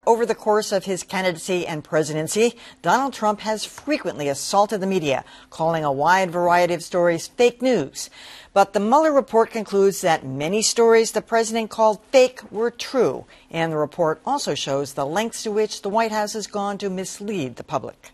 Over the course of his candidacy and presidency, Donald Trump has frequently assaulted the media, calling a wide variety of stories fake news. But the Mueller report concludes that many stories the president called fake were true. And the report also shows the lengths to which the White House has gone to mislead the public.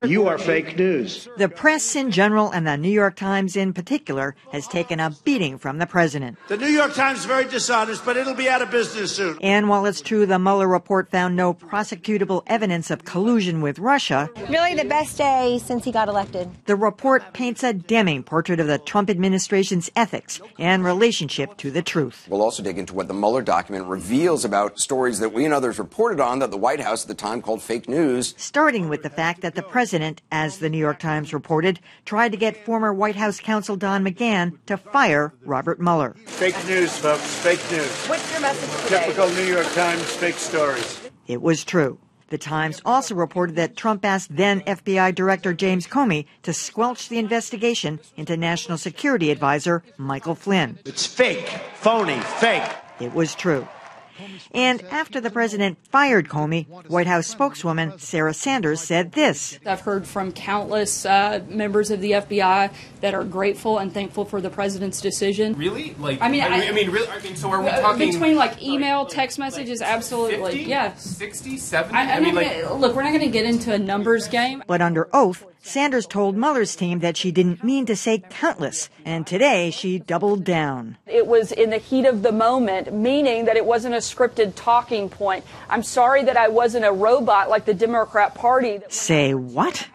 You are fake news. The press in general and the New York Times in particular has taken a beating from the president. The New York Times is very dishonest, but it'll be out of business soon. And while it's true the Mueller report found no prosecutable evidence of collusion with Russia, really the best day since he got elected. The report paints a damning portrait of the Trump administration's ethics and relationship to the truth. We'll also dig into what the Mueller document reveals about stories that we and others reported on that the White House at the time called fake news. Starting with the fact that the president, as the New York Times reported, tried to get former White House counsel Don McGahn to fire Robert Mueller. Fake news, folks. Fake news. What's your message today? Typical New York Times fake stories. It was true. The Times also reported that Trump asked then FBI Director James Comey to squelch the investigation into National Security Advisor Michael Flynn. It's fake, phony, fake. It was true. And after the president fired Comey, White House spokeswoman Sarah Sanders said this. I've heard from countless members of the FBI that are grateful and thankful for the president's decision. Really? Like, really? So are we talking between like email, text messages? Absolutely, 50, yeah. 60, 70? Look, we're not going to get into a numbers game. But under oath, Sanders told Mueller's team that she didn't mean to say countless, and today she doubled down. It was in the heat of the moment, meaning that it wasn't a scripted talking point. I'm sorry that I wasn't a robot like the Democrat Party. Say what?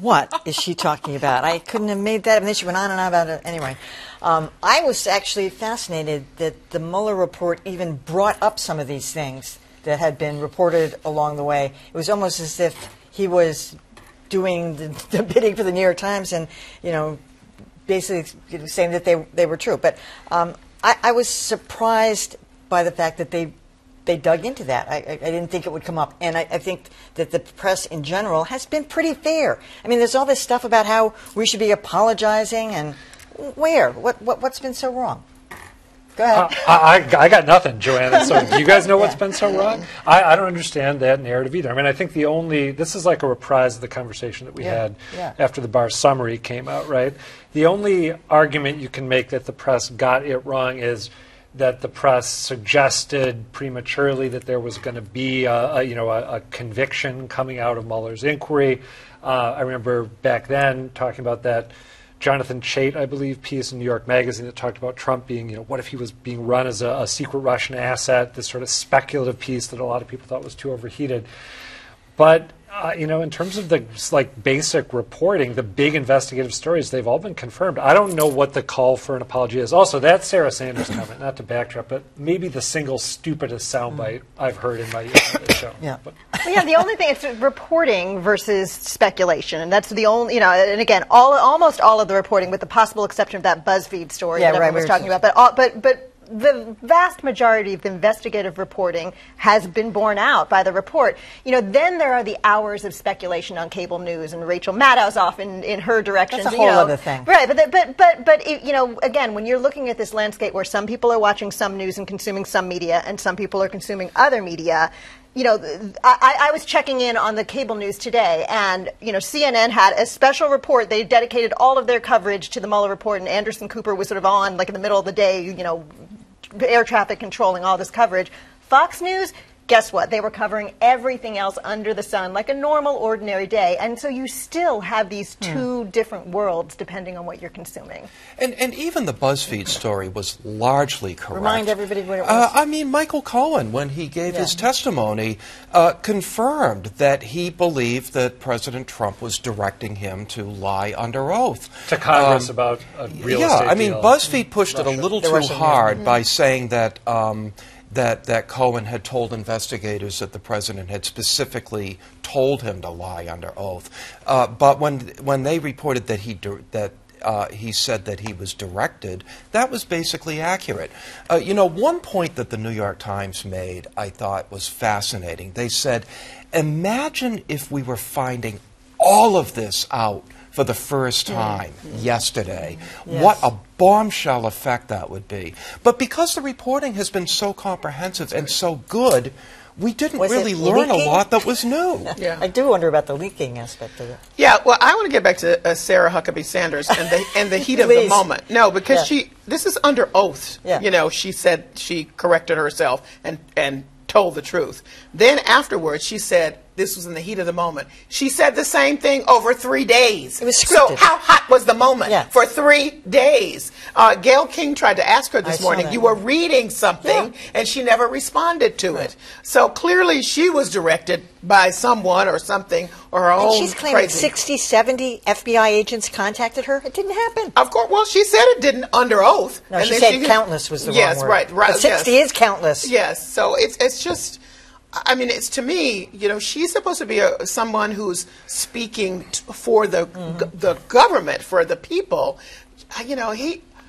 What is she talking about? I couldn't have made that up, and then she went on and on about it. Anyway, I was actually fascinated that the Mueller report even brought up some of these things that had been reported along the way. It was almost as if he was doing the bidding for the New York Times and, basically saying that they were true. But I was surprised by the fact that they dug into that. I didn't think it would come up. And I think that the press in general has been pretty fair. I mean, there's all this stuff about how we should be apologizing, and where? What's been so wrong? Go ahead. I got nothing, Joanna. So do you guys know what's been so wrong? I don't understand that narrative either. I mean, I think this is like a reprise of the conversation that we had after the Barr summary came out, right? The only argument you can make that the press got it wrong is that the press suggested prematurely that there was going to be a conviction coming out of Mueller's inquiry. I remember back then talking about that Jonathan Chait, I believe, piece in New York Magazine that talked about Trump being, what if he was being run as a secret Russian asset, this sort of speculative piece that a lot of people thought was too overheated. But, in terms of the basic reporting, the big investigative stories, they've all been confirmed. I don't know what the call for an apology is. Also, that Sarah Sanders comment, not to backtrack, but maybe the single stupidest soundbite I've heard in my show. Yeah. The only thing is reporting versus speculation, and that's the only, and again, almost all of the reporting, with the possible exception of that BuzzFeed story that everyone was talking about, but the vast majority of the investigative reporting has been borne out by the report. Then there are the hours of speculation on cable news, and Rachel Maddow's off in her direction. That's a whole other thing. Right, but again, when you're looking at this landscape where some people are watching some news and consuming some media, and some people are consuming other media, I was checking in on the cable news today, and CNN had a special report. They dedicated all of their coverage to the Mueller report, and Anderson Cooper was sort of on, like in the middle of the day, air traffic controlling all this coverage. Fox News, guess what? They were covering everything else under the sun, like a normal, ordinary day. And so you still have these two different worlds depending on what you're consuming. And even the BuzzFeed story was largely correct. Remind everybody what it was. Michael Cohen, when he gave his testimony, confirmed that he believed that President Trump was directing him to lie under oath. To Congress about a real estate deal. BuzzFeed pushed it a little too hard by saying that that Cohen had told investigators that the president had specifically told him to lie under oath. But when they reported that he said that he was directed, that was basically accurate. One point that the New York Times made I thought was fascinating. They said, imagine if we were finding all of this out for the first time yesterday. Yes. What a bombshell effect that would be. But because the reporting has been so comprehensive and so good, we didn't Was really it learn leaking? a lot that was new. Yeah. I do wonder about the leaking aspect of it. Yeah, well, I want to get back to Sarah Huckabee Sanders and the heat of the Please. moment. No, because this is under oath. Yeah. You know, she said she corrected herself and told the truth. Then afterwards, she said this was in the heat of the moment. She said the same thing over 3 days. It was So scripted. how hot was the moment for 3 days? Gayle King tried to ask her this morning, you were reading something, and she never responded to it. So clearly she was directed by someone or something or her own She's claiming crazy. 60, 70 FBI agents contacted her. It didn't happen. Of course, well, she said it didn't under oath. No, and she then said countless was the yes, wrong word. right, right. But 60 is countless. Yes, so it's just, I mean, it's to me, you know, she's supposed to be someone who's speaking for the government, for the people. You know,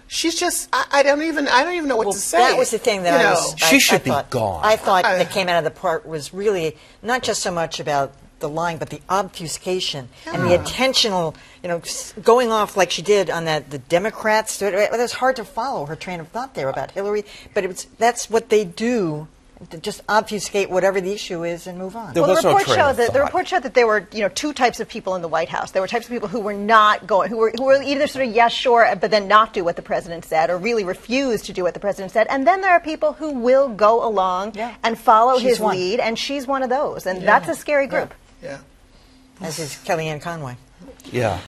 she's just, I don't even know what to say. That was the thing that She should be gone. I thought that came out of the part was really not just so much about the lying, but the obfuscation and the intentional, you know, going off like she did on the Democrats. It was hard to follow her train of thought there about Hillary, but that's what they do. To just obfuscate whatever the issue is and move on. There was no train of thought. The report showed that there were, you know, two types of people in the White House. There were types of people who were not going, who were either sort of yes, sure, but then not do what the president said, or really refuse to do what the president said. And then there are people who will go along and follow his lead, and she's one of those. And that's a scary group. Yeah. As is Kellyanne Conway. Yeah.